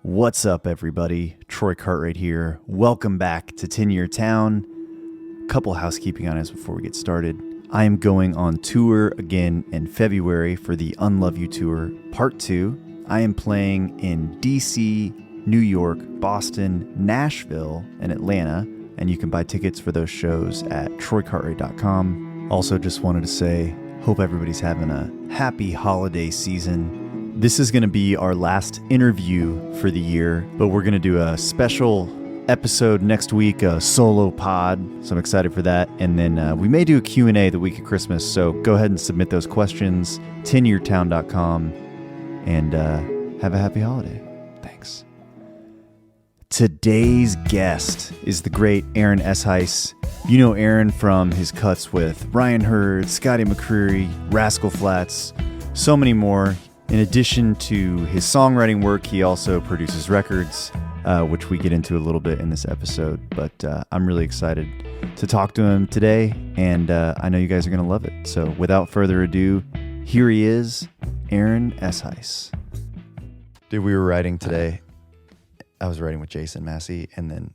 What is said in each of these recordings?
What's up, everybody? Troy Cartwright here. Welcome back to 10-Year Town. Couple housekeeping items before we get started. I am going on tour again in February for the Unlove You Tour Part 2. I am playing in DC, New York, Boston, Nashville, and Atlanta, and you can buy tickets for those shows at troycartwright.com. Also, just wanted to say, hope everybody's having a happy holiday season. This is going to be our last interview for the year, but we're going to do a special episode next week, a solo pod, so I'm excited for that. And then we may do a Q&A the week of Christmas, so go ahead and submit those questions, 10yeartown.com, and have a happy holiday. Thanks. Today's guest is the great Aaron Eshuis. You know Aaron from his cuts with Ryan Hurd, Scotty McCreery, Rascall Flats, so many more. In addition to his songwriting work, he also produces records, which we get into a little bit in this episode. But I'm really excited to talk to him today, and I know you guys are going to love it. So without further ado, here he is, Aaron Eshuis. Dude, we were writing today. I was writing with Jason Massey, and then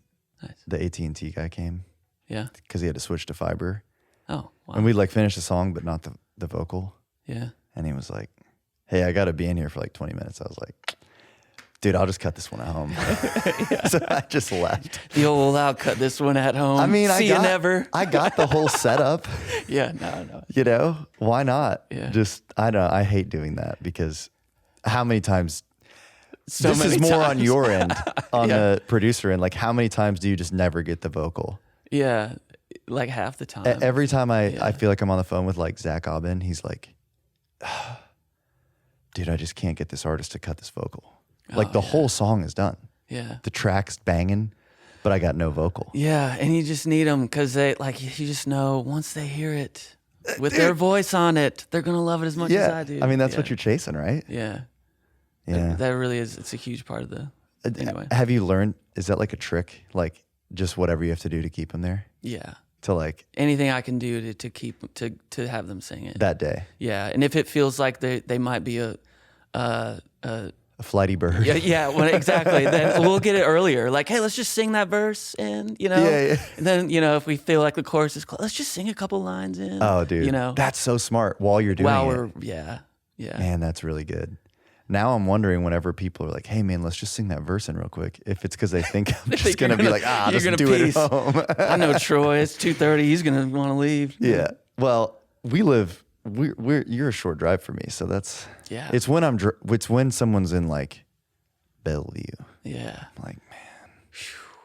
the AT&T guy came. Yeah. Because he had to switch to fiber. Oh, wow. And we finished the song, but not the vocal. Yeah. And he was like, hey, I got to be in here for 20 minutes. I was like, dude, I'll just cut this one at home. So I just left. The old, I'll cut this one at home. I mean, See you never. I got the whole setup. Yeah, no. You know, why not? Yeah. I hate doing that because how many times, So this many is more times. on your end, on Yeah. the producer end, how many times do you just never get the vocal? Yeah, like half the time. Every time I feel like I'm on the phone with Zach Aubin, he's like, dude, I just can't get this artist to cut this vocal. The whole song is done. Yeah. The track's banging, but I got no vocal. Yeah, and you just need them because you just know once they hear it with their voice on it, they're going to love it as much as I do. I mean, that's what you're chasing, right? Yeah. Yeah. That really is, it's a huge part of the, anyway. Have you learned, is that a trick? Just whatever you have to do to keep them there? Yeah. To anything I can do to keep, to have them sing it. that day? Yeah, and if it feels like they might be a flighty bird. Yeah, well, exactly. Then we'll get it earlier. Hey, let's just sing that verse, and Yeah. And then if we feel like the chorus is close, let's just sing a couple lines in. Oh, dude, that's so smart. While you're doing it, yeah. Man, that's really good. Now I'm wondering whenever people are like, "Hey, man, let's just sing that verse in real quick." If it's because they think I'm just gonna be you're just gonna do peace. it at home. I know Troy. It's 2:30. He's gonna want to leave. Yeah. Well, you're a short drive for me, so that's It's when it's when someone's in Bellevue. Yeah. I'm like, man,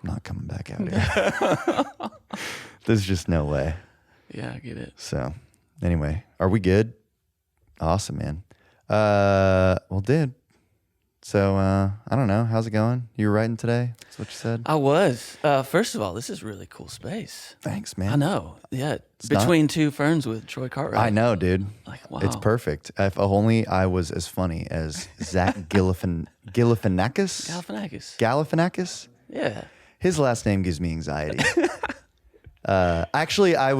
I'm not coming back out here. There's just no way. Yeah, I get it. So, anyway, are we good? Awesome, man. Well, dude. So, I don't know. How's it going? You were writing today? That's what you said? I was. First of all, this is really cool space. Thanks, man. I know. Yeah. Between two ferns with Troy Cartwright. I know, dude. Wow. It's perfect. If only I was as funny as Zach Galifianakis? Galifianakis? Yeah. His last name gives me anxiety. Actually, I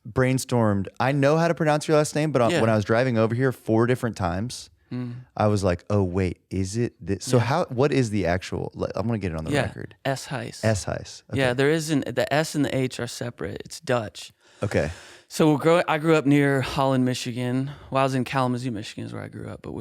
brainstormed. I know how to pronounce your last name, but when I was driving over here 4 different times, I was like, "Oh wait, is it this?" So what is the actual? I'm gonna get it on the record. Eshuis. Eshuis. Okay. Yeah, there isn't. The S and the H are separate. It's Dutch. Okay. So I grew up near Holland, Michigan. Well, I was in Kalamazoo, Michigan, is where I grew up, but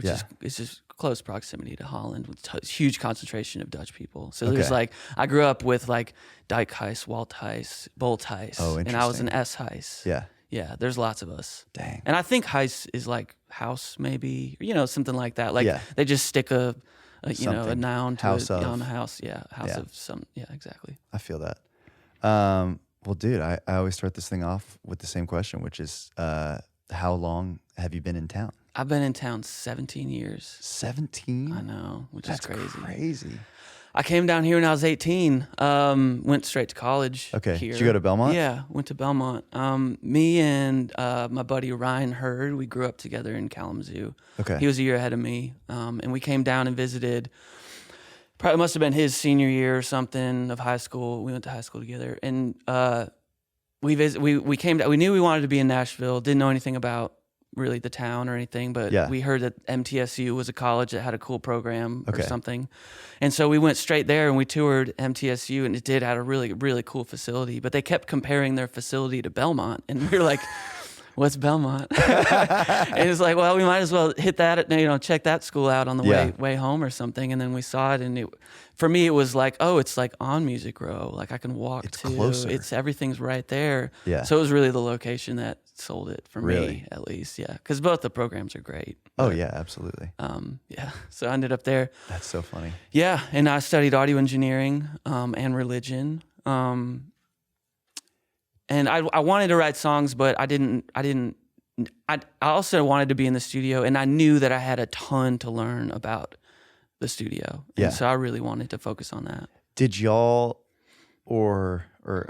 it's just close proximity to Holland with huge concentration of Dutch people. So there's I grew up with Dijkhuis, Walthuis, Bolthuis, and I was an Eshuis. Yeah. Yeah, there's lots of us. Dang. And I think Huis is house maybe, something like that. They just stick a noun to house it of. on a house. Yeah, house of some. Yeah, exactly. I feel that. Well, dude, I always start this thing off with the same question, which is, how long have you been in town? I've been in town 17 years. 17? I know, which That's is crazy. crazy. I came down here when I was 18. Went straight to college. Okay. Here. Did you go to Belmont? Yeah, went to Belmont. Me and my buddy Ryan Hurd, we grew up together in Kalamazoo. Okay. He was a year ahead of me, and we came down and visited. Probably must have been his senior year or something of high school. We went to high school together, and we came down. We knew we wanted to be in Nashville. Didn't know anything about really the town or anything, but Yeah. we heard that MTSU was a college that had a cool program or Okay. something. And so we went straight there and we toured MTSU, and it did had a really, really cool facility, but they kept comparing their facility to Belmont. And we were like, what's Belmont? And it's like, well, we might as well hit that, check that school out on the way home or something. And then we saw it, and for me, it was like, oh, it's like on Music Row. Like I can walk it's to, closer. Everything's right there. Yeah. So it was really the location that sold it for Really? me, at least. Yeah. Because both the programs are great. Oh But, yeah, absolutely. yeah. So I ended up there. That's so funny. Yeah. And I studied audio engineering and religion. And I wanted to write songs, but I also wanted to be in the studio, and I knew that I had a ton to learn about the studio. And Yeah. so I really wanted to focus on that. Did y'all, or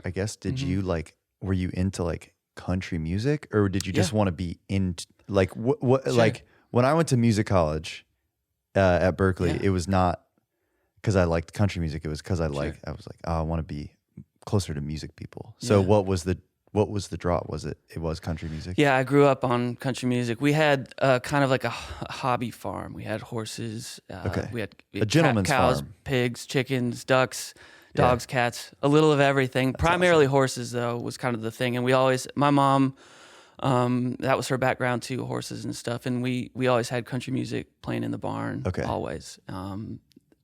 I guess, did Mm-hmm. you like, were you into like country music, or did you just want to be in like, what Sure. like when I went to music college at Berkeley, Yeah. it was not because I liked country music. It was because I was like, oh, I want to be closer to music people. So Yeah. what was the draw? Was it was country music? Yeah, I grew up on country music. We had kind of like a hobby farm. We had horses. Okay. We had A gentleman's cows, farm. pigs, chickens, ducks, dogs, cats, a little of everything. Primarily horses, though, was kind of the thing. And my mom, that was her background too, horses and stuff. And we always had country music playing in the barn. Okay. Always.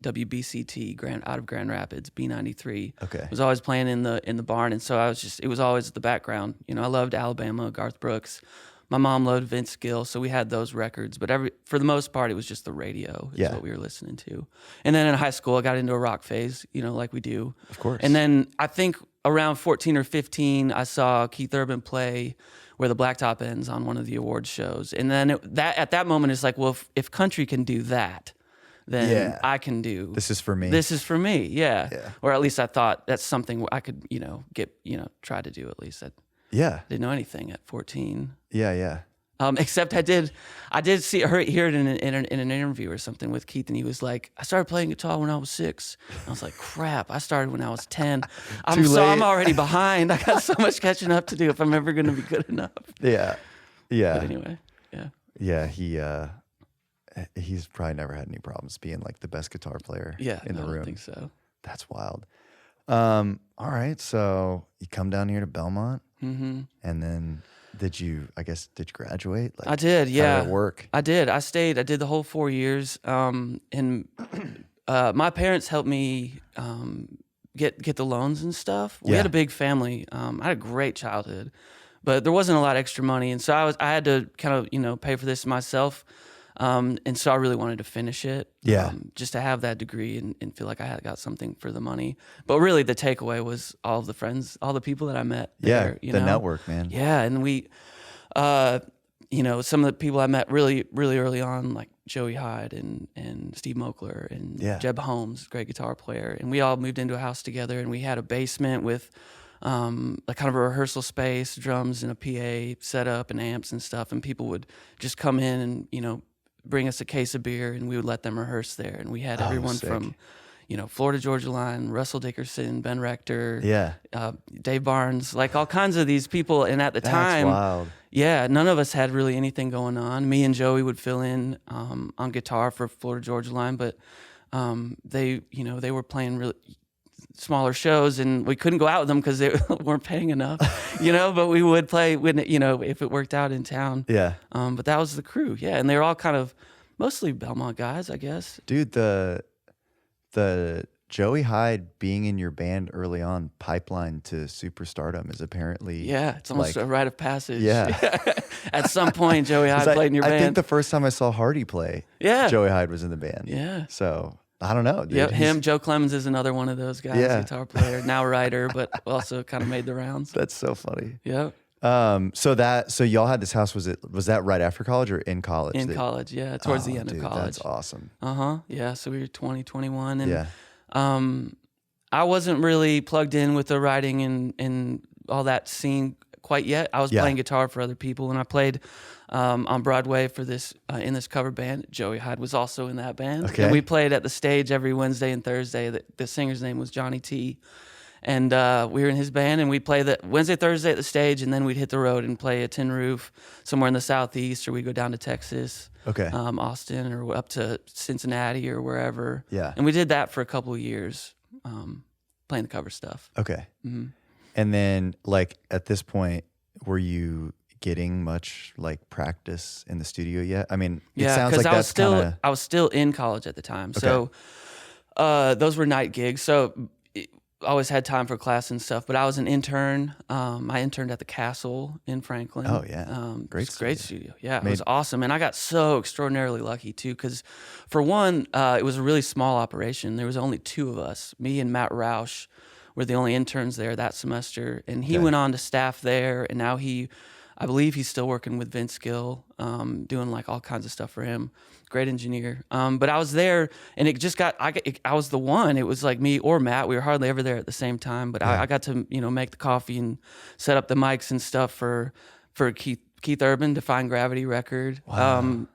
WBCT out of Grand Rapids, B93. Okay. Was always playing in the barn, and so it was always the background. I loved Alabama, Garth Brooks. My mom loved Vince Gill, so we had those records. But for the most part, it was just the radio is what we were listening to. And then in high school, I got into a rock phase, like we do. Of course. And then I think around 14 or 15, I saw Keith Urban play Where the Blacktop Ends on one of the awards shows. And then at that moment, it's like, well, if country can do that, then I can do. This is for me. This is for me, yeah. Yeah. Or at least I thought that's something I could, try to do at least. I didn't know anything at 14. Yeah. Except I did hear it in an interview or something with Keith, and he was like, I started playing guitar when I was 6. And I was like, crap, I started when I was 10. I'm already behind. I got so much catching up to do if I'm ever going to be good enough. Yeah. But anyway, yeah. Yeah, he's probably never had any problems being like the best guitar player in the room. I don't think so. That's wild. All right, so you come down here to Belmont, and then did you graduate? Like, I did, yeah. How did it work? I did. I stayed. I did the whole 4 years. And my parents helped me get the loans and stuff. We had a big family. I had a great childhood, but there wasn't a lot of extra money, and so I had to kind of pay for this myself. And so I really wanted to finish it, just to have that degree and feel like I had got something for the money. But really, the takeaway was all of the friends, all the people that I met there. The network, man. Yeah, and we, some of the people I met really, really early on, like Joey Hyde and Steve Mokler and Jeb Holmes, great guitar player, and we all moved into a house together, and we had a basement with like kind of a rehearsal space, drums and a PA setup and amps and stuff, and people would just come in and bring us a case of beer, and we would let them rehearse there. And we had everyone from, Florida Georgia Line, Russell Dickerson, Ben Rector, Dave Barnes, like all kinds of these people. And at the time, wild. None of us had really anything going on. Me and Joey would fill in on guitar for Florida Georgia Line, but they were playing really smaller shows, and we couldn't go out with them because they weren't paying enough, but we would play when, if it worked out in town. Yeah. But that was the crew. Yeah. And they were all kind of mostly Belmont guys, I guess. Dude, the Joey Hyde being in your band early on, pipeline to superstardom is apparently. Yeah. It's almost a rite of passage. Yeah. At some point, Joey Hyde played in your band. I think the first time I saw Hardy play, Joey Hyde was in the band. Yeah. So I don't know, dude. Yep, him. Joe Clemens is another one of those guys, guitar player, now writer, but also kind of made the rounds. That's so funny. Yep. So y'all had this house. Was that right after college or in college? In college, yeah, towards the end of college. That's awesome. Yeah. So we were 20, 21, and I wasn't really plugged in with the writing and all that scene quite yet. I was playing guitar for other people, and I played on Broadway for this in this cover band. Joey Hyde was also in that band. Okay. And we played at the stage every Wednesday and Thursday. The singer's name was Johnny T. And we were in his band, and we'd play the Wednesday, Thursday at the stage, and then we'd hit the road and play a tin roof somewhere in the Southeast, or we'd go down to Texas, Austin, or up to Cincinnati or wherever. Yeah. And we did that for a couple of years, playing the cover stuff. Okay. Mm-hmm. And then, like, at this point, were you getting much like practice in the studio yet? I mean, it sounds like I was still in college at the time. Okay. So those were night gigs. So I always had time for class and stuff, but I was an intern. I interned at the Castle in Franklin. Oh yeah. Great studio. Yeah, it was awesome. And I got so extraordinarily lucky too, because for one, it was a really small operation. There was only 2 of us. Me and Matt Roush were the only interns there that semester. And he went on to staff there, and now I believe he's still working with Vince Gill, doing like all kinds of stuff for him. Great engineer. But I was there, and it just I was the one. It was like me or Matt. We were hardly ever there at the same time. But I got to make the coffee and set up the mics and stuff for Keith Urban, Defying Gravity record. Wow.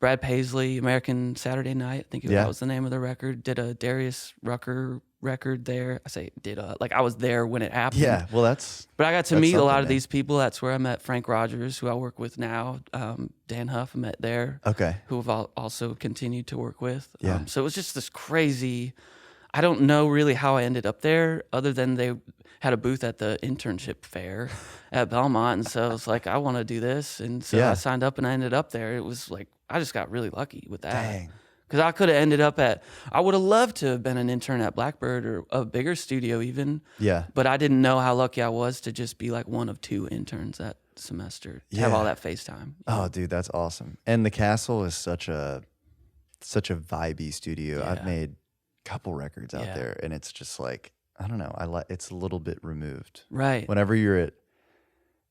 Brad Paisley, American Saturday Night. I think that was the name of the record. Did a Darius Rucker record there. I say like I was there when it happened. Yeah, well but I got to meet a lot of these people. That's where I met Frank Rogers, who I work with now. Dan Huff, I met there. Okay. Who I've also continued to work with. Yeah. So it was just this crazy, I don't know really how I ended up there, other than they had a booth at the internship fair at Belmont. And so I was like, I want to do this. And so I signed up and I ended up there. It was like, I just got really lucky with that. Dang. Because I could have ended up I would have loved to have been an intern at Blackbird or a bigger studio even. Yeah. But I didn't know how lucky I was to just be like one of 2 interns that semester, to have all that FaceTime. Oh, dude, that's awesome. And the Castle is such a vibey studio. Yeah. I've made a couple records out there, and it's just like, I don't know, it's a little bit removed. Right. Whenever you're at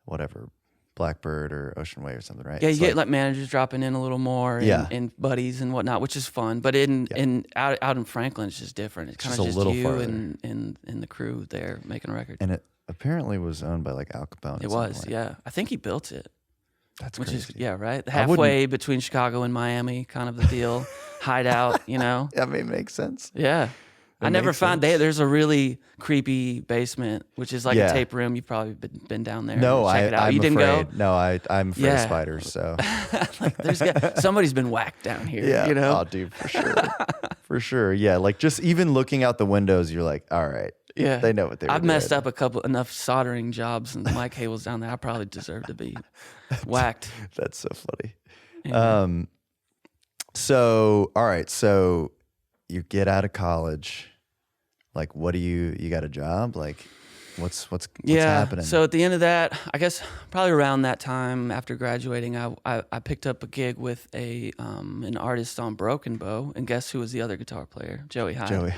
whatever, Blackbird or Ocean Way or something, right? Yeah, you get like managers dropping in a little more, and buddies and whatnot, which is fun. But out in Franklin, it's just different. It's kind of just you and the crew there making a record. And it apparently was owned by like Al Capone. It was, yeah. I think he built it. That's which crazy. Is right, halfway between Chicago and Miami, kind of the deal. Hideout, I mean, it makes sense. Yeah. I never found there's a really creepy basement, which is like a tape room. You've probably been down there. No, check it out. You didn't afraid. go? No, I'm afraid of spiders. So somebody's been whacked down here. Yeah, oh, dude, for sure, for sure. Yeah, like just even looking out the windows, you're like, all right, they know what they're doing. I've messed up enough soldering jobs and my cables down there. I probably deserve to be whacked. That's so funny. Yeah. So all right, so you get out of college. Like, what do you got a job? Like, what's happening? So at the end of that, I guess probably around that time after graduating, I picked up a gig with an artist on Broken Bow, and guess who was the other guitar player? Joey Hyde.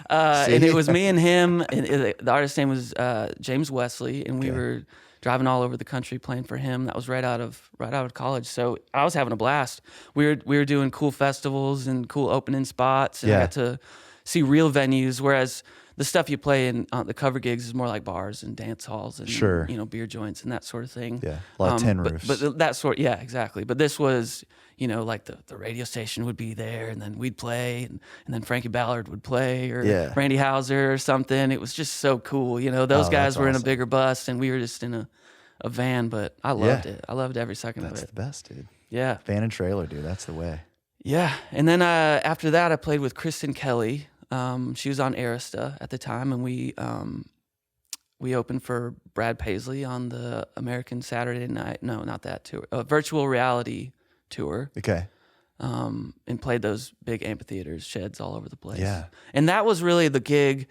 And it was me and him, and the artist's name was James Wesley, and we were driving all over the country playing for him. That was right out of college. So I was having a blast. We were doing cool festivals and cool opening spots, and I got to see real venues, whereas the stuff you play in the cover gigs is more like bars and dance halls and beer joints and that sort of thing. Yeah, a lot of tin roofs. But that sort, exactly. But this was, like the radio station would be there, and then we'd play, and then Frankie Ballard would play, or Randy Houser or something. It was just so cool. Those guys were in a bigger bus, and we were just in a van. But I loved it. I loved every second of it. That's the best, dude. Yeah, van and trailer, dude. That's the way. Yeah, and then after that, I played with Kristen Kelly. She was on Arista at the time, and we opened for Brad Paisley on the American Saturday Night. No, not that tour. Virtual reality tour. Okay. And played those big amphitheaters, sheds all over the place. Yeah. And that was really the gig.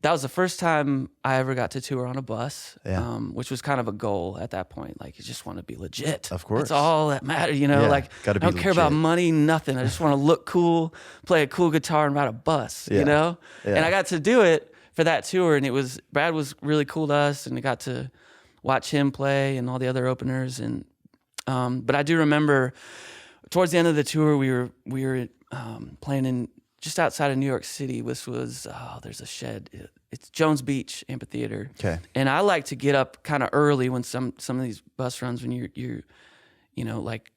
That was the first time I ever got to tour on a bus, which was kind of a goal at that point. Like, you just want to be legit. Of course. That's all that matters, Like, I don't care about money, nothing. I just want to look cool, play a cool guitar, and ride a bus, Yeah. And I got to do it for that tour, and Brad was really cool to us, and I got to watch him play and all the other openers. And but I do remember towards the end of the tour, we were playing in just outside of New York City. This was there's a shed. It's Jones Beach Amphitheater. Okay. And I like to get up kind of early when some of these bus runs, when you're like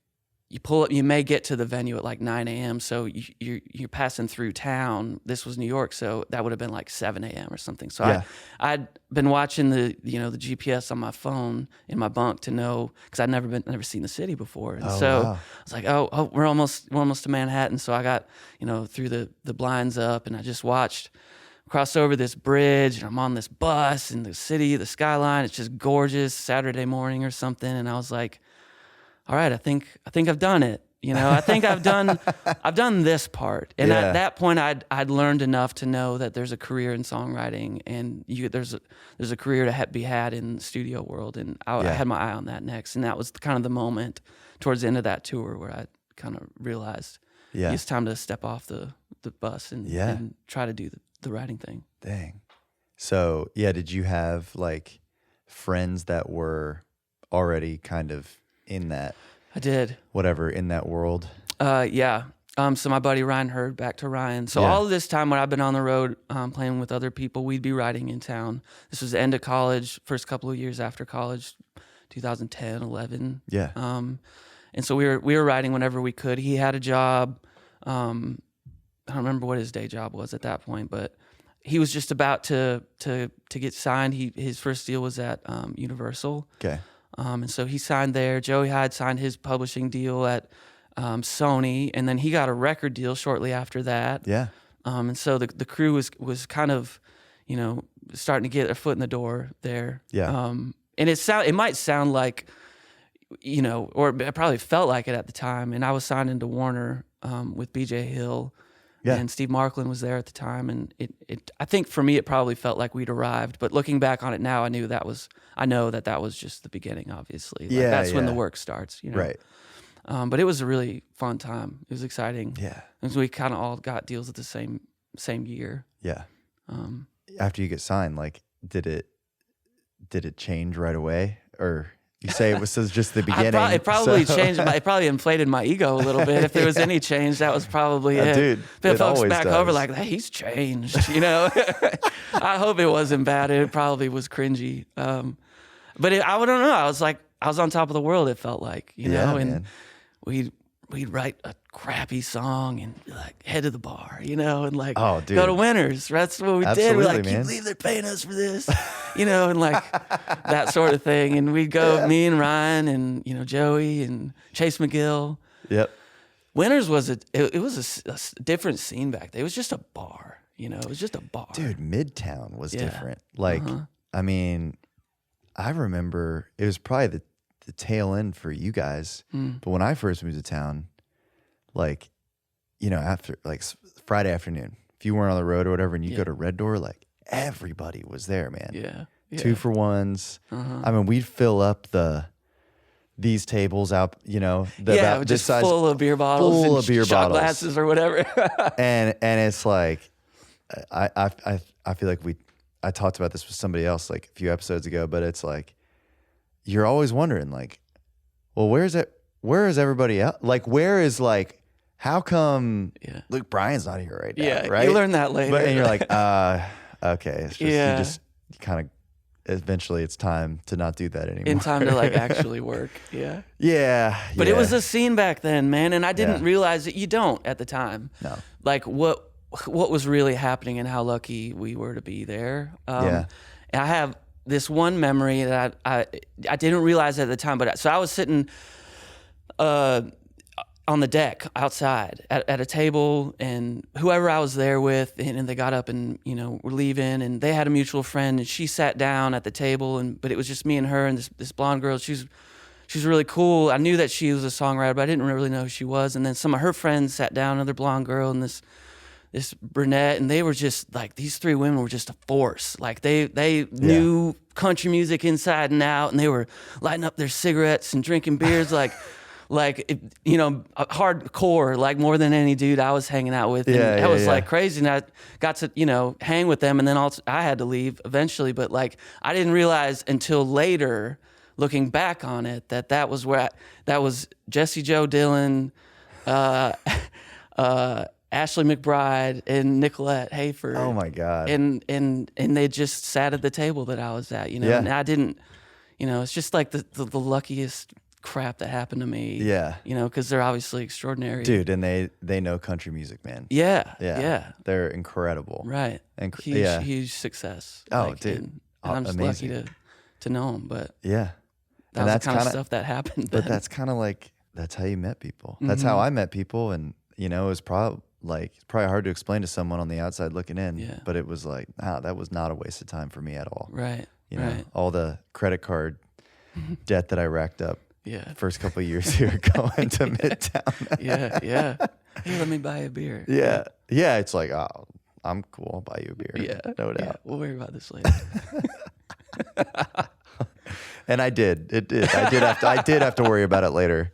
you pull up, you may get to the venue at like 9 a.m. So you're passing through town. This was New York, so that would have been like 7 a.m. or something. So I'd been watching the GPS on my phone in my bunk to know, because I'd never seen the city before. And I was like, oh, we're almost to Manhattan. So I got, through the blinds up, and I just watched cross over this bridge, and I'm on this bus in the city, the skyline. It's just gorgeous, Saturday morning or something. And I was like, all right, I think I've done it. I think I've done this part. And at that point, I'd learned enough to know that there's a career in songwriting, and there's a career to be had in the studio world. And I had my eye on that next. And that was kind of the moment towards the end of that tour where I kind of realized it's time to step off the bus and try to do the writing thing. Dang. So did you have like friends that were already kind of in that? I did. Whatever, in that world? Yeah. So my buddy Ryan Hurd, back to Ryan. So all of this time when I've been on the road playing with other people, we'd be writing in town. This was the end of college, first couple of years after college, 2010, 11. Yeah. And so we were writing whenever we could. He had a job. I don't remember what his day job was at that point, but he was just about to get signed. His first deal was at Universal. Okay. And so he signed there. Joey Hyde signed his publishing deal at Sony, and then he got a record deal shortly after that. Yeah. And so the crew was kind of, starting to get their foot in the door there. Yeah. And it might sound like, or it probably felt like it at the time. And I was signed into Warner with BJ Hill. Yeah. And Steve Markland was there at the time, and I think for me it probably felt like we'd arrived. But looking back on it now, I know that was just the beginning. Obviously, that's when the work starts. Right. But it was a really fun time. It was exciting. Yeah. And we kind of all got deals at the same year. Yeah. After you get signed, like, did it change right away, or? You say it was just the beginning. It probably changed. It probably inflated my ego a little bit. If there was any change, that was probably it. Dude, but folks back over like, hey, he's changed. I hope it wasn't bad. It probably was cringy. But I don't know. I was on top of the world. It felt like, and man. We'd write a crappy song and like head to the bar, and like go to Winners. That's what we did. We're like, can you believe they're paying us for this? And like that sort of thing. And we'd go, me and Ryan and, Joey and Chase McGill. Yep. Winners was a different scene back then. It was just a bar, it was just a bar. Dude, Midtown was different. Like, I mean, I remember it was probably the tail end for you guys. But when I first moved to town, like, after like Friday afternoon, if you weren't on the road or whatever and you go to Red Door, like everybody was there, man. Yeah. 2 for 1s. I mean, we'd fill up these tables out, just full of beer bottles, shot glasses or whatever. and it's like, I feel like I talked about this with somebody else like a few episodes ago, but it's like, you're always wondering, like, well, where is everybody else? Like, how come Luke Bryan's not here right now, right? You learn that later. And you're like, okay. It's just, you kind of, eventually it's time to not do that anymore. In time to like actually work, Yeah. But it was a scene back then, man, and I didn't realize that you don't at the time. No. Like, what was really happening and how lucky we were to be there. And I have this one memory that I didn't realize at the time, but so I was sitting on the deck outside at a table, and whoever I was there with, and they got up and were leaving, and they had a mutual friend, and she sat down at the table, but it was just me and her and this blonde girl. She's really cool. I knew that she was a songwriter, but I didn't really know who she was. And then some of her friends sat down, another blonde girl and this brunette, and they were just like, these 3 women were just a force. Like they knew country music inside and out, and they were lighting up their cigarettes and drinking beers hardcore, like more than any dude I was hanging out with. And that was like crazy. And I got to, hang with them, and then I had to leave eventually. But like, I didn't realize until later, looking back on it, that was that was Jesse Joe Dillon, Ashley McBride and Nicolette Hayford. Oh my God. And they just sat at the table that I was at, and I didn't, it's just like the luckiest crap that happened to me. Yeah. You know, because they're obviously extraordinary. Dude, and they know country music, man. Yeah. They're incredible. Right. Huge success. Oh, dude. And I'm just amazing. lucky to know him. But yeah. that was the kind of stuff that happened. But that's kind of like, that's how you met people. That's how I met people. And, you know, it was probably hard to explain to someone on the outside looking in. Yeah. But it was like, that was not a waste of time for me at all. Right. You know, all the credit card debt that I racked up. Yeah. First couple of years here going to Midtown. Yeah. Hey, let me buy a beer. Yeah. Yeah. It's like, oh, I'm cool. I'll buy you a beer. Yeah. No doubt. Yeah. We'll worry about this later. And I did. I did have to worry about it later.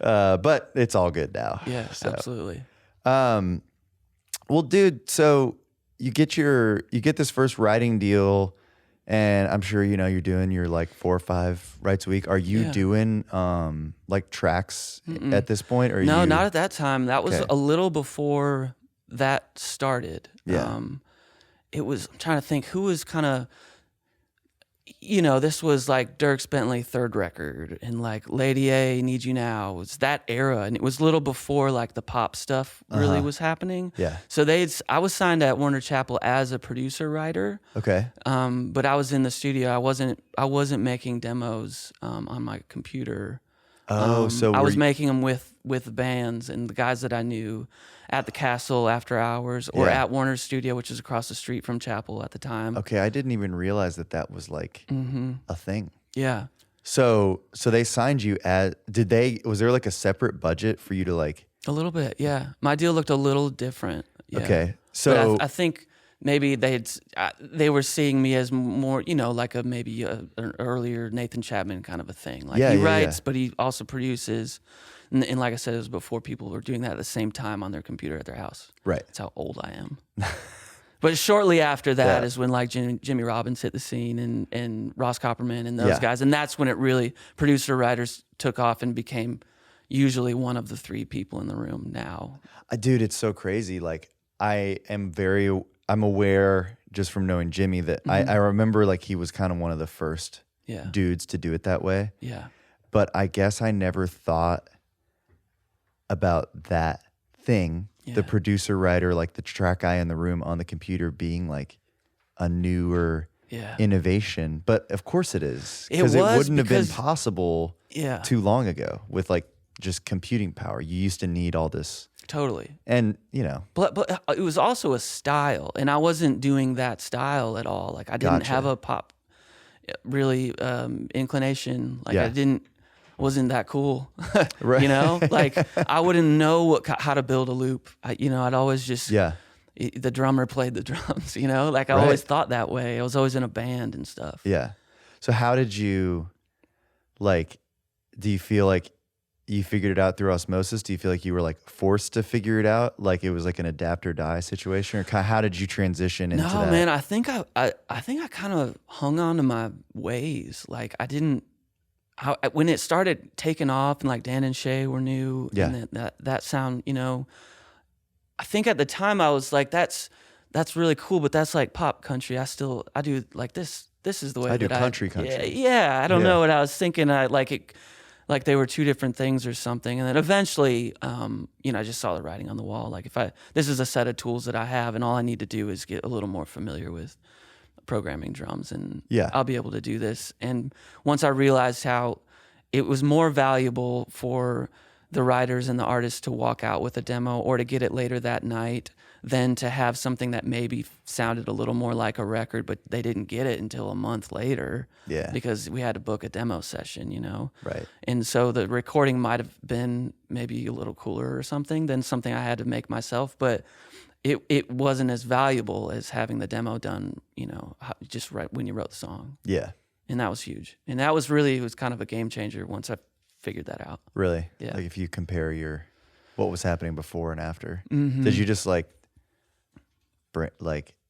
But it's all good now. Yeah, so. Absolutely. Well, dude, so you get this first writing deal, and I'm sure, you know, you're doing your like 4 or 5 writes a week. Are you doing like tracks at this point? Or no, not at that time. That was a little before that started. Yeah. It was, I'm trying to think who was kind of, you know, this was like Dierks Bentley third record, and like Lady A, Need You Now. It was that era, and it was a little before like the pop stuff really was happening. Yeah. So I was signed at Warner Chappell as a producer writer. Okay. But I was in the studio. I wasn't making demos on my computer. Oh, so I was making them with bands and the guys that I knew at the Castle after hours, or at Warner's studio, which is across the street from Chapel at the time. Okay, I didn't even realize that was like a thing. Yeah. So they signed you was there like a separate budget for you to like? A little bit, yeah. My deal looked a little different. Yeah. Okay, so but I think maybe they were seeing me as more, you know, like maybe an earlier Nathan Chapman kind of a thing. Like he writes, but he also produces. And like I said, it was before people were doing that at the same time on their computer at their house. Right. That's how old I am. But shortly after that is when like Jimmy Robbins hit the scene, and Ross Copperman and those guys. And that's when it really, producer-writers took off and became usually one of the 3 people in the room now. Dude, it's so crazy. Like I'm aware just from knowing Jimmy that I remember like he was kind of one of the first dudes to do it that way. Yeah. But I guess I never thought about that thing, the producer writer, like the track guy in the room on the computer being like a newer innovation. But of course it is, because it wouldn't have been possible too long ago with like just computing power. You used to need all this. Totally. And, you know. But it was also a style, and I wasn't doing that style at all. Like I didn't have a pop really inclination. Like I wasn't that cool. Right. You know? Like I wouldn't know how to build a loop. I'd always just the drummer played the drums, you know? Like I always thought that way. I was always in a band and stuff. Yeah. So how did you, like, do you feel like you figured it out through osmosis? Do you feel like you were like forced to figure it out? Like it was like an adapt or die situation? Or how did you transition into that? No, man, I think I kind of hung on to my ways. Like when it started taking off, and like Dan and Shay were new, and that sound, you know, I think at the time I was like, that's really cool, but that's like pop country. I do like this. This is the way I do country. Yeah. I don't know what I was thinking. Like they were 2 different things or something. And then eventually, you know, I just saw the writing on the wall. Like this is a set of tools that I have, and all I need to do is get a little more familiar with programming drums, and I'll be able to do this. And once I realized how it was more valuable for the writers and the artists to walk out with a demo or to get it later that night than to have something that maybe sounded a little more like a record, but they didn't get it until a month later. Yeah. Because we had to book a demo session, you know? Right. And so the recording might have been maybe a little cooler or something than something I had to make myself, but it wasn't as valuable as having the demo done, you know, just right when you wrote the song. Yeah. And that was huge. And that was really, it was kind of a game changer once I figured that out. Really? Yeah. Like if you compare what was happening before and after, mm-hmm. did you just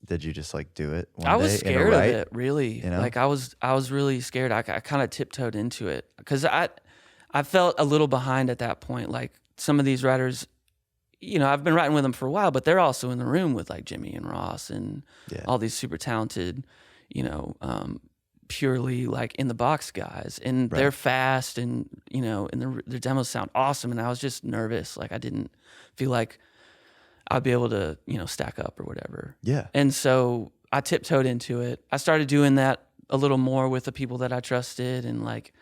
did you just do it one day? I was scared of it, really. You know? Like I was really scared. I kind of tiptoed into it because I felt a little behind at that point. Like some of these writers, you know, I've been writing with them for a while, but they're also in the room with like Jimmy and Ross and all these super talented, you know, purely like in the box guys, and they're fast, and you know, and their demos sound awesome, and I was just nervous, like I didn't feel like I'd be able to, you know, stack up or whatever. Yeah. And so I tiptoed into it. I started doing that a little more with the people that I trusted, and like,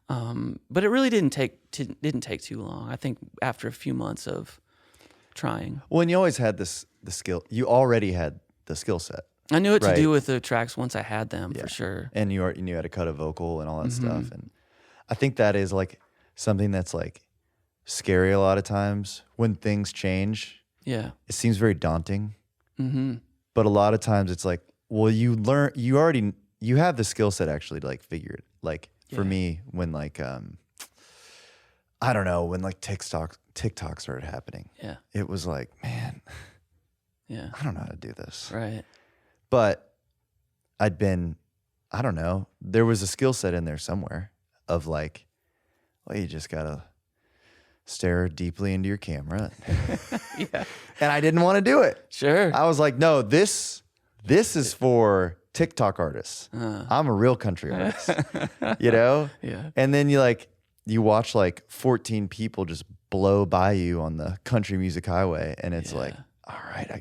but it really didn't take too long. I think after a few months of trying. Well, and you always had the skill. You already had the skill set. I knew what to do with the tracks once I had them, Yeah. for sure. And you knew how to cut a vocal and all that stuff. And I think that is like something that's like scary a lot of times when things change. Yeah. It seems very daunting. But a lot of times it's like, well, you have the skill set actually to like figure it. Like for me, when like, I don't know, when like TikTok started happening. Yeah. It was like, man, yeah, I don't know how to do this. Right. But I don't know, there was a skill set in there somewhere of like, well, you just gotta stare deeply into your camera. Yeah. And I didn't want to do it. Sure. I was like, no, this is for TikTok artists. I'm a real country artist, you know? Yeah. And then you watch like 14 people just blow by you on the country music highway, and it's like, all right, I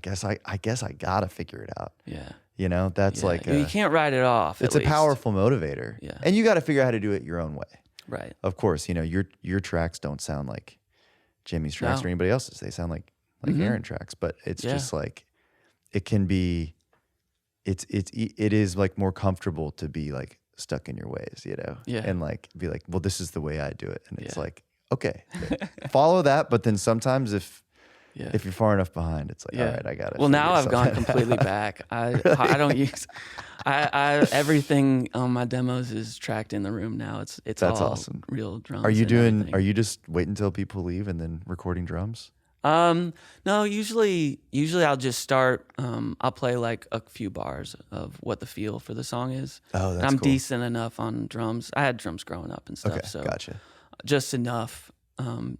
guess I gotta figure it out. Yeah. You know, that's like you can't write it off. It's a powerful motivator. Yeah. And you got to figure out how to do it your own way. Right. Of course, you know, your tracks don't sound like Jimmy's tracks or anybody else's. They sound like Aaron tracks, but it's just like, it can be, it is like more comfortable to be like stuck in your ways, you know? Yeah. And like be like, well, this is the way I do it. And it's like, okay, follow that. But then sometimes if you're far enough behind, it's like, all right, I got it. Well, now I've gone completely back. I don't use, everything on my demos is tracked in the room now. It's That's all awesome. real drums. Are you just waiting until people leave and then recording drums? No, usually I'll just start, I'll play like a few bars of what the feel for the song is. Oh, that's I'm cool. decent enough on drums. I had drums growing up and stuff. Okay, so gotcha. Just enough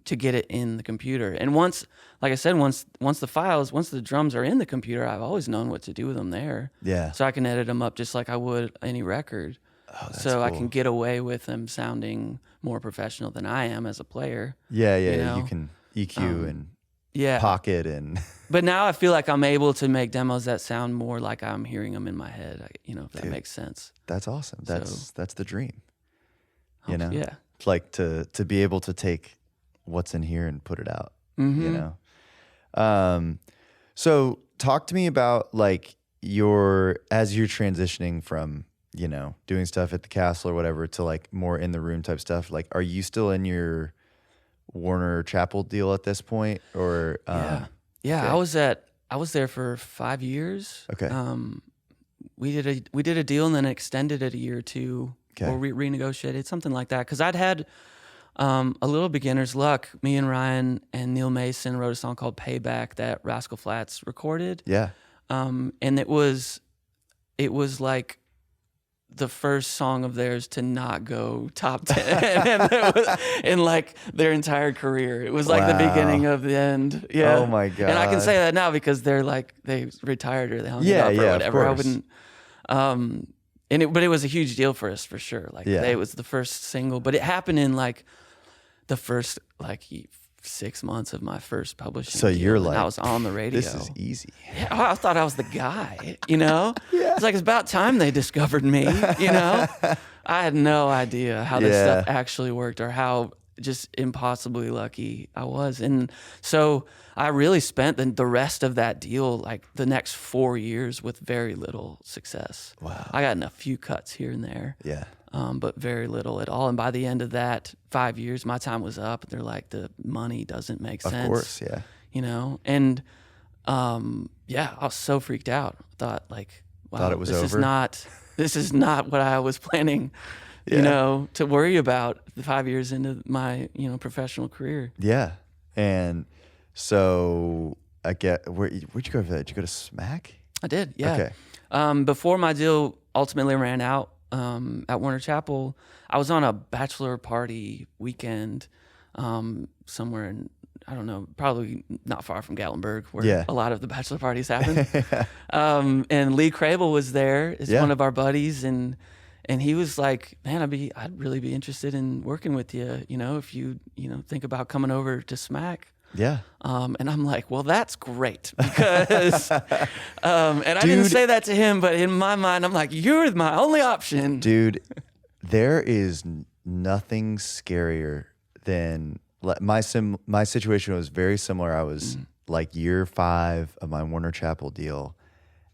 to get it in the computer. And once, like I said, once the drums are in the computer, I've always known what to do with them there. Yeah. So I can edit them up just like I would any record. Oh, that's so cool. I can get away with them sounding more professional than I am as a player. Yeah, you know? You can EQ and Yeah. pocket and. But now I feel like I'm able to make demos that sound more like I'm hearing them in my head. If that makes sense. That's awesome. That's the dream. You know. Yeah. It's like to be able to take what's in here and put it out. You know. So talk to me about like as you're transitioning from, you know, doing stuff at the castle or whatever to like more in the room type stuff. Like, are you still in your Warner Chappell deal at this point, or yeah, okay. I was there for 5 years. Okay. We did a deal and then extended it a year or two, okay. or renegotiated, something like that, because I'd had a little beginner's luck. Me and Ryan and Neil Mason wrote a song called Payback that Rascall Flats recorded. Yeah. And it was like the first song of theirs to not go top 10 in like their entire career. It was like the beginning of the end. Yeah. Oh my God. And I can say that now because they're like, they retired or they hung it up or whatever. Of course. I wouldn't, but it was a huge deal for us for sure. Like it was the first single, but it happened in like the first like 6 months of my first publishing. So you're deal, like, I was on the radio. This is easy. Yeah, I thought I was the guy, you know? Yeah. It's like, it's about time they discovered me, you know? I had no idea how this stuff actually worked or how just impossibly lucky I was. And so I really spent the rest of that deal, like the next 4 years, with very little success. Wow. I got in a few cuts here and there. Yeah. But very little at all. And by the end of that 5 years, my time was up. They're like, the money doesn't make sense. Of course, yeah. You know? And I was so freaked out. Thought like, wow, Thought it was over? This is not what I was planning, you know, to worry about 5 years into my, you know, professional career. Yeah. And so where'd you go for that? Did you go to Smack? I did, yeah. Okay. Before my deal ultimately ran out, at Warner Chappell, I was on a bachelor party weekend somewhere in, I don't know, probably not far from Gatlinburg, where a lot of the bachelor parties happen. And Lee Crable was there. It's one of our buddies, and And he was like, man, I'd really be interested in working with you, if you think about coming over to Smack. Yeah. And I'm like, well, that's great because, and I didn't say that to him, but in my mind, I'm like, you're my only option. Dude, there is nothing scarier than my situation was very similar. I was like year 5 of my Warner Chappell deal.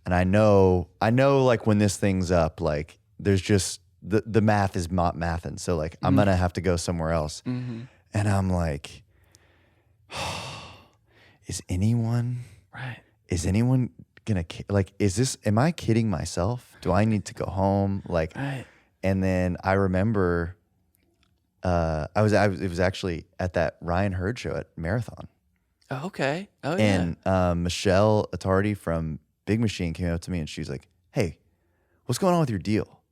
And I know like when this thing's up, like there's just the math is not mathing. So like, I'm going to have to go somewhere else. Mm-hmm. And I'm like, is anyone gonna like, am I kidding myself? Do I need to go home? Like, right. And then I remember, it was actually at that Ryan Hurd show at Marathon. Oh, okay. Oh, yeah. And Michelle Attardi from Big Machine came up to me and she was like, hey, what's going on with your deal?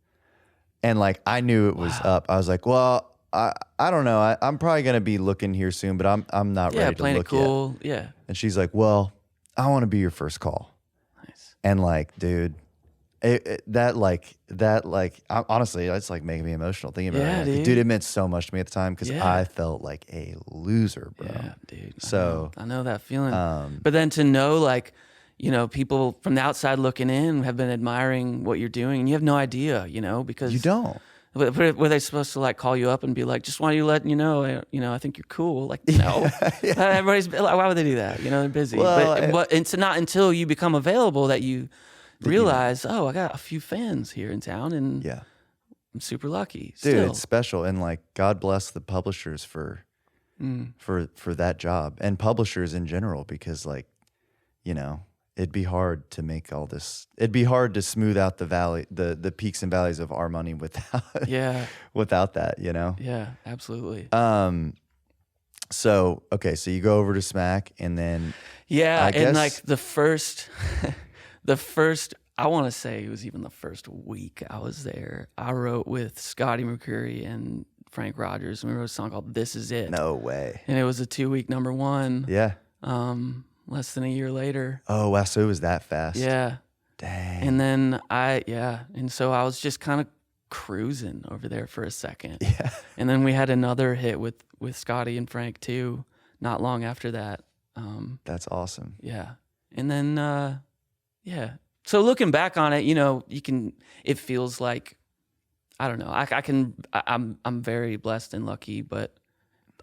And like, I knew it was up. I was like, well, I don't know. I'm probably gonna be looking here soon, but I'm not ready to playing look it cool. yet. Yeah. And she's like, well, I want to be your first call. Nice. And like, dude, honestly, it's like making me emotional thinking about it. Dude, it meant so much to me at the time because I felt like a loser, bro. Yeah, dude. So I know that feeling. But then to know, like, people from the outside looking in have been admiring what you're doing, and you have no idea, because you don't. Were they supposed to like call you up and be like, just want you to let you know, I think you're cool? Like, no. Everybody's like, why would they do that? They're busy. Well, but it's not until you become available that you realize, I got a few fans here in town, and I'm super lucky. Dude, still. It's special, and like, God bless the publishers for that job, and publishers in general, because like, it'd be hard to make all this. It'd be hard to smooth out the valley, the peaks and valleys of our money without without that, Yeah, absolutely. So you go over to Smack, and then and like the first, I want to say it was even the first week I was there. I wrote with Scotty McCreery and Frank Rogers, and we wrote a song called "This Is It." No way. And it was a 2-week number one. Yeah. Less than a year later. Oh, wow. So it was that fast. Yeah. Dang. And then and so I was just kind of cruising over there for a second. Yeah. And then we had another hit with Scotty and Frank too, not long after that. That's awesome. Yeah. And then, So looking back on it, it feels like, I don't know, I'm very blessed and lucky, but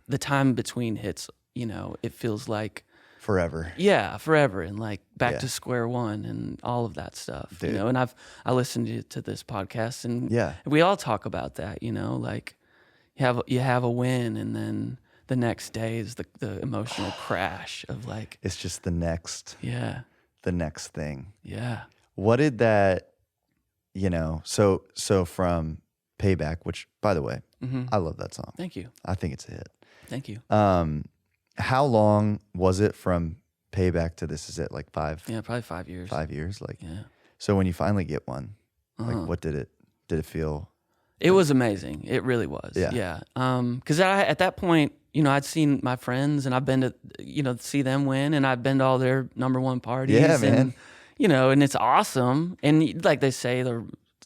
the time between hits, it feels like forever. Yeah, forever, and like back to square one and all of that stuff. Dude. And I listened to this podcast, and we all talk about that. Like you have a win, and then the next day is the emotional crash of like, it's just the next thing. Yeah. What did that, so from Payback, which by the way, I love that song. Thank you. I think it's a hit. Thank you. How long was it from Payback to This Is It? Like 5? Yeah, probably 5 years. 5 years? Like, yeah. So when you finally get one, like, what did it feel? It was amazing. It really was. Yeah. Because at that point, I'd seen my friends, and I've been to, see them win, and I've been to all their number one parties. Yeah, man. And, and it's awesome. And like they say, the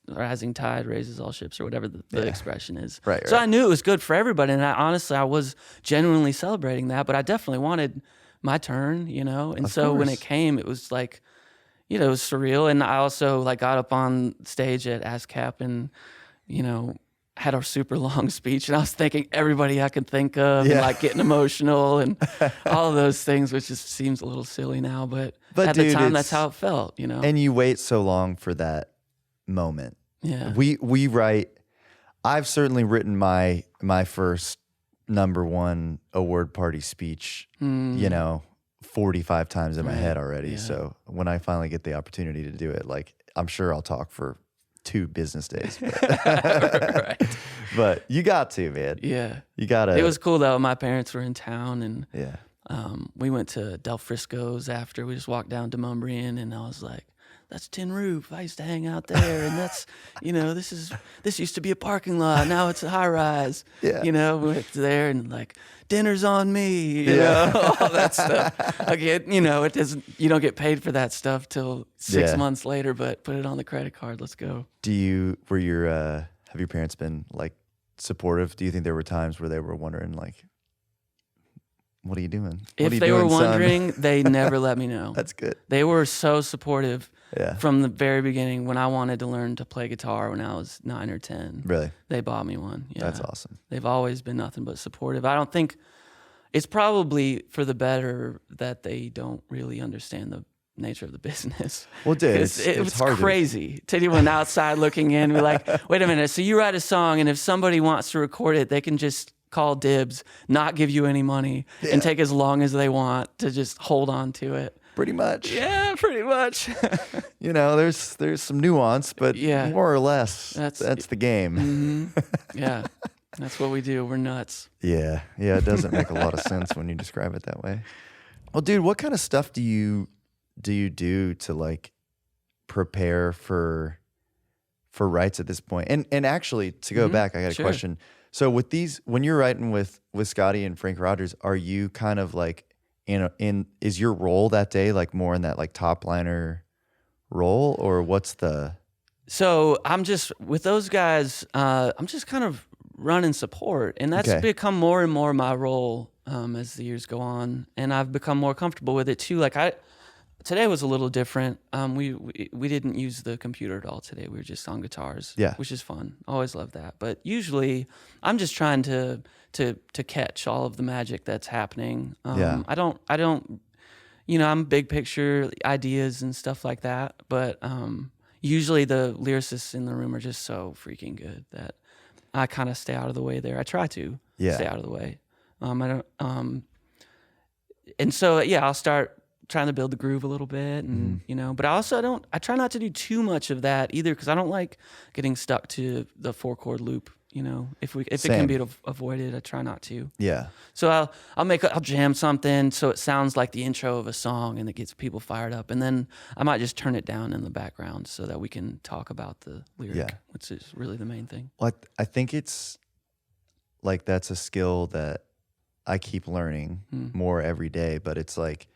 rising tide raises all ships, or whatever the expression is. Right. So I knew it was good for everybody, and I was genuinely celebrating that, but I definitely wanted my turn, And so when it came, it was like, it was surreal. And I also like got up on stage at ASCAP and, had a super long speech, and I was thanking everybody I could think of, and like getting emotional and all of those things, which just seems a little silly now, but at the time, that's how it felt, And you wait so long for that moment. Yeah. We write. I've certainly written my first number one award party speech, 45 times in my head already. Yeah. So when I finally get the opportunity to do it, like, I'm sure I'll talk for 2 business days. Right. But you got to, man. Yeah. You got to. It was cool though. My parents were in town, and we went to Del Frisco's after. We just walked down to Mumbrian, and I was like, that's Tin Roof. I used to hang out there, and that's, this used to be a parking lot. Now it's a high rise. Yeah. We went there, and like, dinner's on me, you know, all that stuff. Again, it doesn't, you don't get paid for that stuff till 6 months later, but put it on the credit card. Let's go. Were your have your parents been like supportive? Do you think there were times where they were wondering like, what are you doing? If they were wondering, they never let me know. That's good. They were so supportive Yeah. from the very beginning. When I wanted to learn to play guitar when I was 9 or 10, Really? they bought me one. Yeah. That's awesome. They've always been nothing but supportive. I don't think it's probably for the better that they don't really understand the nature of the business. Well, dude, it's hard crazy to anyone outside looking in. Be like, wait a minute. So you write a song, and if somebody wants to record it, they can just call dibs, not give you any money, and take as long as they want to just hold on to it. Pretty much. Yeah, pretty much. You know, there's some nuance, but more or less, that's the game. Mm-hmm. Yeah, that's what we do. We're nuts. Yeah, it doesn't make a lot of sense when you describe it that way. Well, dude, what kind of stuff do you do to like prepare for rights at this point? And actually, to go back, I got a question. So with these, when you're writing with Scotty and Frank Rogers, are you kind of like is your role that day like more in that like top liner role, or what's the? So I'm just with those guys. I'm just kind of running support, and that's become more and more my role as the years go on, and I've become more comfortable with it too. Like today was a little different. We didn't use the computer at all today. We were just on guitars, which is fun. Always love that. But usually, I'm just trying to catch all of the magic that's happening. I don't. You know, I'm big picture ideas and stuff like that. But usually, the lyricists in the room are just so freaking good that I kind of stay out of the way there. I try to stay out of the way. I don't. And so I'll start trying to build the groove a little bit, and you know, but I also I try not to do too much of that either, because I don't like getting stuck to the 4-chord loop. You know, if it can be avoided, I try not to. Yeah. So I'll jam something so it sounds like the intro of a song and it gets people fired up, and then I might just turn it down in the background so that we can talk about the lyric, which is really the main thing. Well, I think it's like that's a skill that I keep learning more every day, but it's like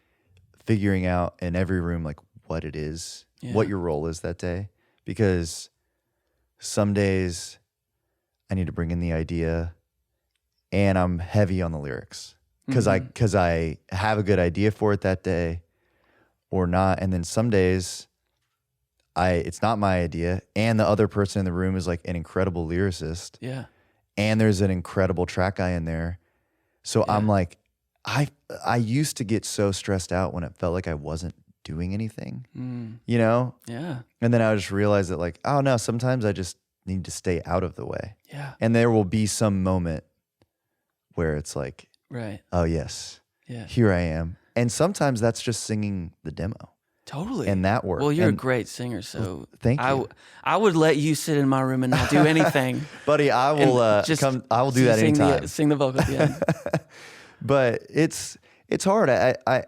figuring out in every room like what it is, what your role is that day, because some days I need to bring in the idea and I'm heavy on the lyrics because I have a good idea for it that day or not, and then some days it's not my idea and the other person in the room is like an incredible lyricist, and there's an incredible track guy in there, so I'm like, I used to get so stressed out when it felt like I wasn't doing anything, you know? Yeah. And then I just realized that like, oh no, sometimes I just need to stay out of the way. Yeah. And there will be some moment where it's like, oh yes, here I am. And sometimes that's just singing the demo. Totally. And that works. Well, you're a great singer, so thank you. I would let you sit in my room and not do anything. Buddy, I will I will do that anytime. Sing the vocal at the end. But it's hard. I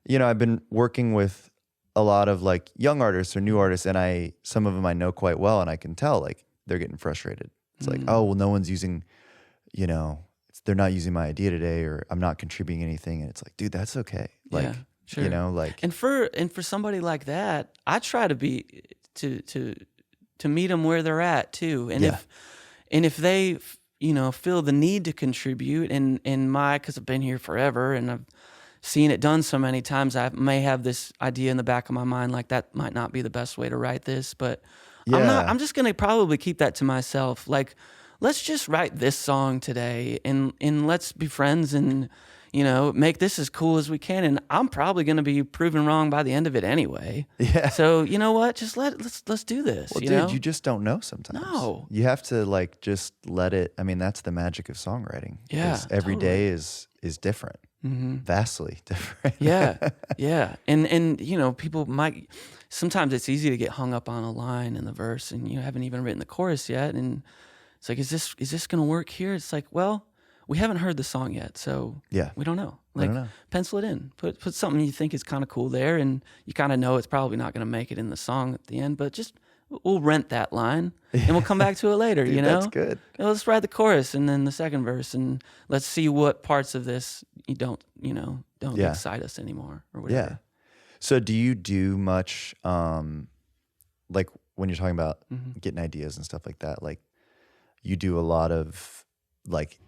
you know, I've been working with a lot of like young artists or new artists, and some of them I know quite well, and I can tell like they're getting frustrated. It's like, oh well, no one's using, you know, they're not using my idea today, or I'm not contributing anything, and it's like, dude, that's okay. Like, sure. You know, like, and for somebody like that, I try to be to meet them where they're at too, and if they, you know, feel the need to contribute, and because I've been here forever and I've seen it done so many times, I may have this idea in the back of my mind, like that might not be the best way to write this, but I'm just gonna probably keep that to myself. Like, let's just write this song today, and let's be friends, and you know, make this as cool as we can. And I'm probably gonna be proven wrong by the end of it anyway. Yeah. So you know what? Just let's do this. Well, you dude, know? you just don't know sometimes. No. You have to like just let it. I mean, that's the magic of songwriting. Yeah. Every day is different. Vastly different. Yeah. And you know, people might sometimes it's easy to get hung up on a line in the verse, and you haven't even written the chorus yet, and it's like, is this gonna work here? It's like, well, we haven't heard the song yet, so we don't know. Like, pencil it in, put something you think is kind of cool there, and you kind of know it's probably not gonna make it in the song at the end, but just we'll rent that line and we'll come back to it later. Dude, you know, that's good. Let's write the chorus and then the second verse, and let's see what parts of this don't excite us anymore or whatever. Yeah. So do you do much, like when you're talking about getting ideas and stuff like that? Like, you do a lot of like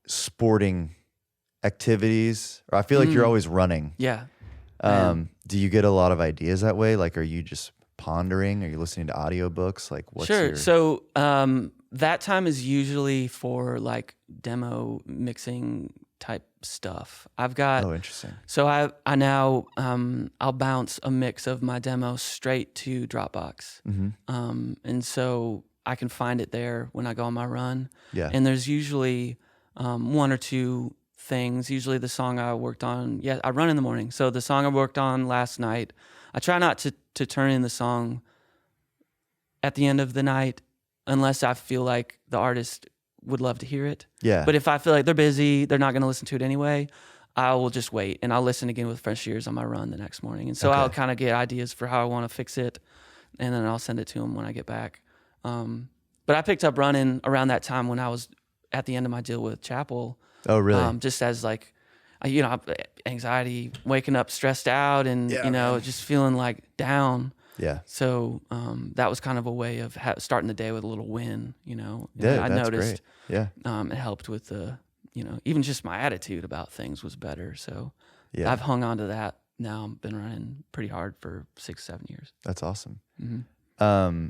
sporting activities, or I feel like you're always running. Yeah. Do you get a lot of ideas that way? Like, are you just pondering? Are you listening to audiobooks? Like, what's Sure. your... So that time is usually for like demo mixing type stuff. I've got... Oh, interesting. So I now, I'll bounce a mix of my demo straight to Dropbox. Mm-hmm. And so I can find it there when I go on my run. Yeah. And there's usually one or two things. Usually the song I worked on, I run in the morning. So the song I worked on last night, I try not to turn in the song at the end of the night unless I feel like the artist would love to hear it. Yeah. But if I feel like they're busy, they're not going to listen to it anyway, I will just wait and I'll listen again with fresh ears on my run the next morning. And so I'll kind of get ideas for how I want to fix it, and then I'll send it to them when I get back. But I picked up running around that time when I was at the end of my deal with Chapel. Oh, really? Just as like, anxiety, waking up stressed out, and just feeling like down. Yeah. So that was kind of a way of starting the day with a little win. Yeah, I that's noticed. Great. Yeah. It helped with the, even just my attitude about things was better. So yeah. I've hung on to that. Now I've been running pretty hard for 6-7 years. That's awesome. Mm-hmm.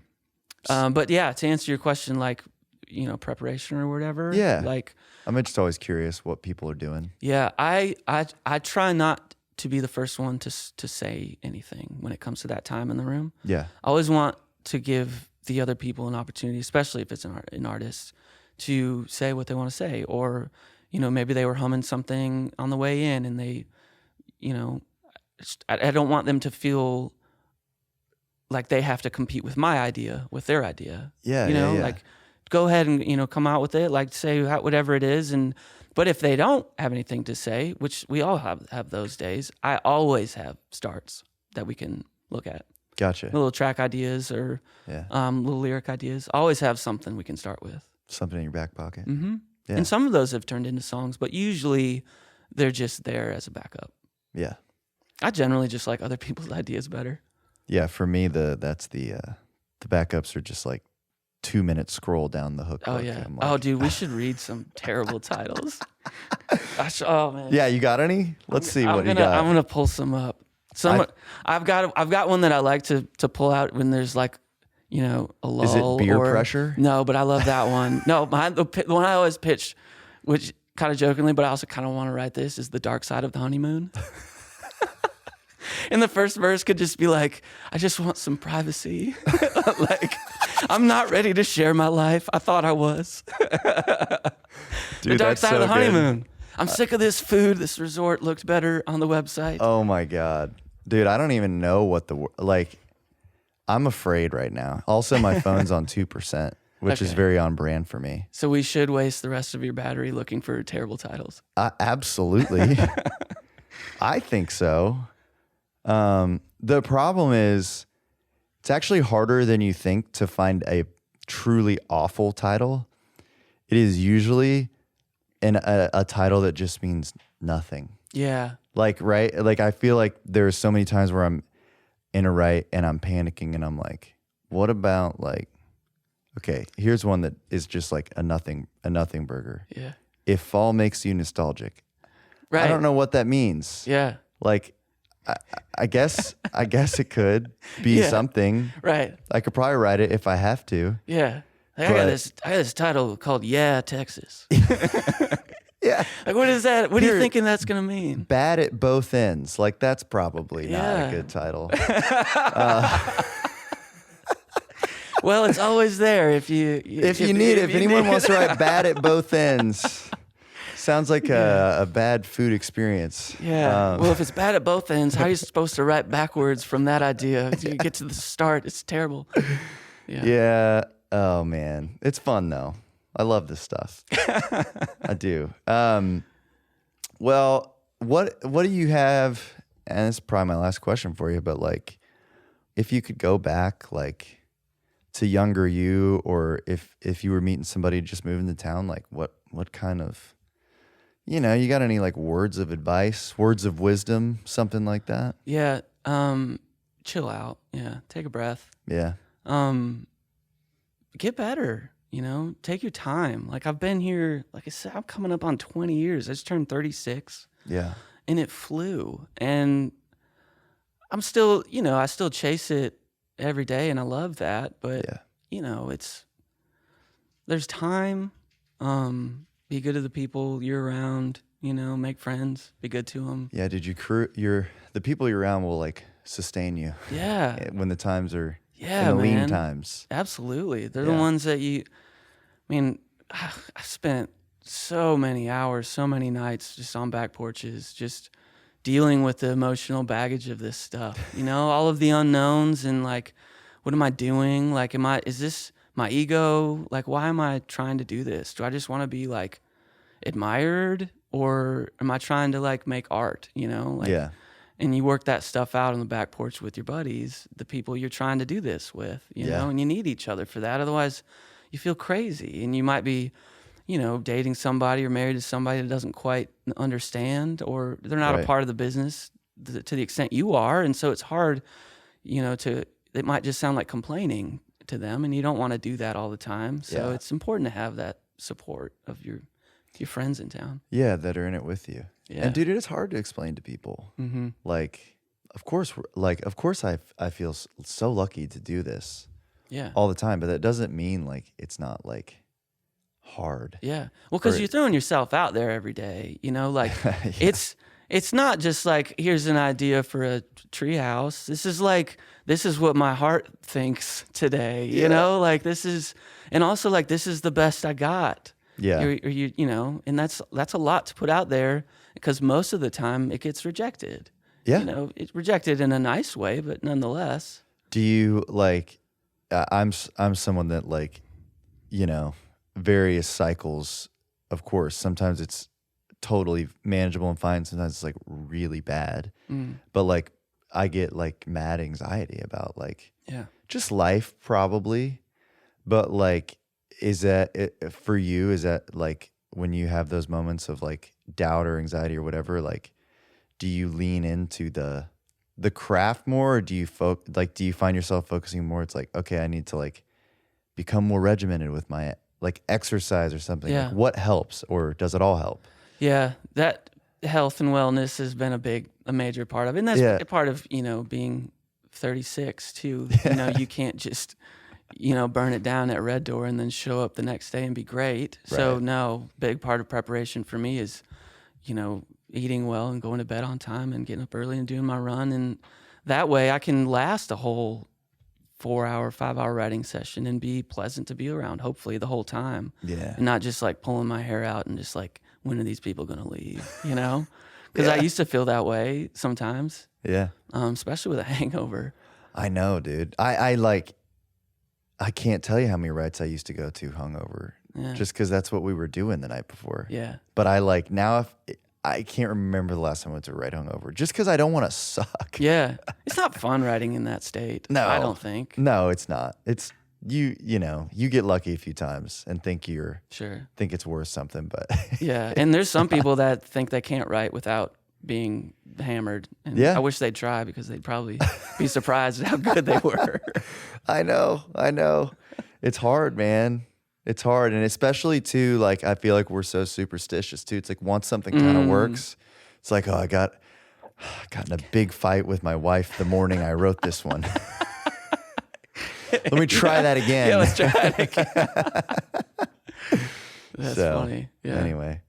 But yeah, to answer your question, like, preparation or whatever. Yeah. Like, I'm just always curious what people are doing. Yeah. I try not to be the first one to say anything when it comes to that time in the room. Yeah. I always want to give the other people an opportunity, especially if it's an artist, to say what they want to say. Or, maybe they were humming something on the way in and they, I don't want them to feel like they have to compete with my idea, with their idea. Yeah. Like, go ahead and, come out with it, like say whatever it is. But if they don't have anything to say, which we all have those days, I always have starts that we can look at. Gotcha. Little track ideas or little lyric ideas. Always have something we can start with. Something in your back pocket. Mm-hmm. Yeah. And some of those have turned into songs, but usually they're just there as a backup. Yeah. I generally just like other people's ideas better. Yeah, for me, the backups are just like 2-minute scroll down the hook. Oh, yeah. Like, dude, we should read some terrible titles. Oh, man. Yeah, you got any? Let's see what you got. I'm gonna pull some up. I've got one that I like to pull out when there's like, a lull. Is it beer pressure? No, but I love that one. No, the one I always pitch, which kind of jokingly, but I also kind of want to write this, is The Dark Side of the Honeymoon. And the first verse could just be like, I just want some privacy. Like, I'm not ready to share my life. I thought I was. Dude, the dark side of the good. honeymoon. I'm sick of this food. This resort looked better on the website. Oh my God. Dude, I don't even know what I'm afraid right now. Also, my phone's on 2%, which is very on brand for me. So we should waste the rest of your battery looking for terrible titles. Absolutely. I think so. The problem is it's actually harder than you think to find a truly awful title. It is usually a title that just means nothing. Yeah. Like, right? Like, I feel like there's so many times where I'm in a write and I'm panicking and I'm like, what about like, okay, here's one that is just like a nothing burger. Yeah. If fall makes you nostalgic. Right. I don't know what that means. Yeah. Like, I guess it could be something. Right. I could probably write it if I have to. Yeah. I got this title called Yeah, Texas. Yeah. Like, what is that? What are you thinking that's going to mean? Bad at both ends. Like, that's probably not a good title. Well, it's always there if you need it. If anyone wants to write bad at both ends. Sounds like a bad food experience. Yeah. Well, if it's bad at both ends, how are you supposed to write backwards from that idea? You get to the start. It's terrible. Yeah. Yeah. Oh, man. It's fun, though. I love this stuff. I do. Well, what do you have? And this is probably my last question for you, but like, if you could go back, like, to younger you, or if you were meeting somebody just moving to town, like, what kind of, you got any like words of advice, words of wisdom, something like that? Yeah. Chill out. Yeah. Take a breath. Yeah. Get better. take your time. Like I've been here, like I said, I'm coming up on 20 years. I just turned 36. Yeah. And it flew. And I'm still, I still chase it every day, and I love that. But, there's time. Be good to the people you're around, make friends, be good to them. Yeah. The people you're around will like sustain you. Yeah. When the times are in the lean times. Absolutely. They're the ones that I spent so many hours, so many nights just on back porches, just dealing with the emotional baggage of this stuff, all of the unknowns and like, what am I doing? Like, is this my ego? Like, why am I trying to do this? Do I just want to be like admired, or am I trying to like make art, And you work that stuff out on the back porch with your buddies, the people you're trying to do this with, and you need each other for that. Otherwise you feel crazy, and you might be, dating somebody or married to somebody that doesn't quite understand, or they're not a part of the business to the extent you are. And so it's hard, it might just sound like complaining to them, and you don't want to do that all the time. So it's important to have that support of your friends in town. Yeah, that are in it with you. Yeah. And dude, it is hard to explain to people. Mm-hmm. Like, of course I feel so lucky to do this. Yeah. All the time, but that doesn't mean like it's not like hard. Yeah. Well, because you're throwing yourself out there every day, like it's not just like, here's an idea for a treehouse. This is what my heart thinks today, like this is the best I got. Yeah. And that's a lot to put out there, because most of the time it gets rejected. Yeah. It's rejected in a nice way, but nonetheless. Do you like, I'm someone that like, various cycles, of course, sometimes it's totally manageable and fine. Sometimes it's like really bad. But like, I get like mad anxiety about like, just life probably. But like, is that for you? Is that like when you have those moments of like doubt or anxiety or whatever, like, do you lean into the craft more, or do you find yourself focusing more? It's like, okay, I need to like become more regimented with my like exercise or something. Yeah. Like, what helps, or does it all help? Yeah, that health and wellness has been a major part of it. And that's part of, being 36 too. You can't just, burn it down at Red Door and then show up the next day and be great. Right. So no, big part of preparation for me is, eating well and going to bed on time and getting up early and doing my run. And that way I can last a whole 4-hour, 5-hour writing session and be pleasant to be around, hopefully the whole time. Yeah. And not just like pulling my hair out and just like, when are these people going to leave, Because I used to feel that way sometimes. Yeah. Especially with a hangover. I know, dude. I can't tell you how many rides I used to go to hungover. Yeah. Just because that's what we were doing the night before. Yeah. But I like, now I can't remember the last time I went to a ride hungover, just because I don't want to suck. Yeah. It's not fun riding in that state. No. I don't think. No, it's not. It's, you get lucky a few times and think it's worth something, but yeah. And there's some people that think they can't write without being hammered. And yeah. I wish they'd try, because they'd probably be surprised at how good they were. I know. It's hard, man. It's hard. And especially too, like, I feel like we're so superstitious too. It's like, once something kind of works, it's like, oh, I got in a big fight with my wife the morning I wrote this one. Let me try that again. Yeah, let's try it again. That's funny. Yeah. Anyway.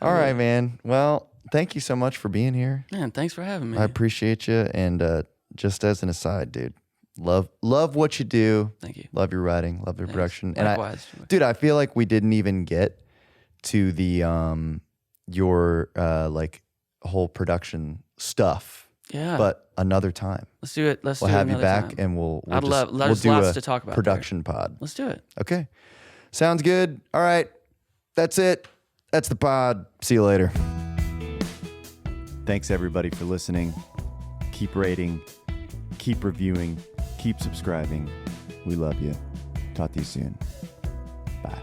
All right, man. Well, thank you so much for being here. Man, thanks for having me. I appreciate you. And just as an aside, dude, love what you do. Thank you. Love your writing. Love your production. Likewise. Dude, I feel like we didn't even get to the your like whole production stuff. Yeah. But another time. Let's do it. We'll have you back, and we'll do lots to talk about production pod. Let's do it. Okay. Sounds good. All right. That's it. That's the pod. See you later. Thanks everybody for listening. Keep rating, keep reviewing, keep subscribing. We love you. Talk to you soon. Bye.